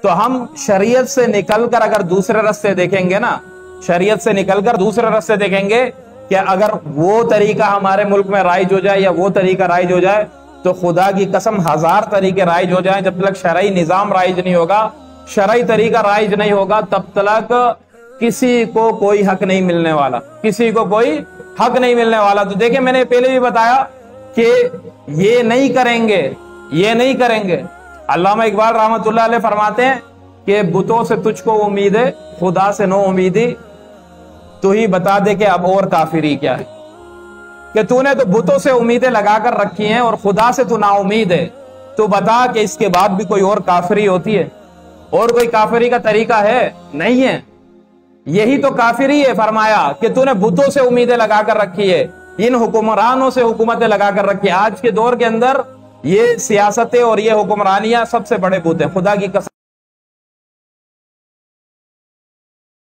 تو ہم شریعت سے نکل کر اگر دوسرے راستے دیکھیں گے نا، شریعت سے نکل کر دوسرے راستے دیکھیں گے کہ اگر وہ طریقہ ہمارے ملک میں رائج ہو جائے یا وہ طریقہ رائج ہو جائے، تو خدا کی قسم 1000 طریقے رائج ہو جائیں، جب تک شرعی نظام رائج نہیں ہوگا، شرعی طریقہ رائج نہیں ہوگا، تب تک کسی کو کوئی حق نہیں ملنے والا، کسی کو کوئی حق نہیں ملنے والا۔ تو دیکھیں میں نے پہلے بھی بتایا کہ یہ نہیں کریں گے، یہ نہیں کریں گے۔ علامہ اقبال رحمت اللہ علیہ فرماتے ہیں کہ بتوں سے تجھ کو امید ہے، خدا سے نو امیدی، تو ہی بتا دے کہ اب اور کافری کیا ہے، کہ تو نے تو بتوں سے امیدیں لگا کر رکھی ہیں اور خدا سے تو نا امید ہے، تو بتا کہ اس کے بعد بھی کوئی اور کافری ہوتی ہے، اور کوئی کافری کا طریقہ ہے؟ نہیں ہے، یہی تو کافری ہے۔ فرمایا کہ تو نے بتوں سے امیدیں لگا کر رکھی ہے، ان حکمرانوں سے حکومتیں لگا کر رکھی ہے۔ آج کے دور کے اندر یہ سیاستیں اور یہ حکمرانیاں سب سے بڑے بت ہیں، خدا کی قسم۔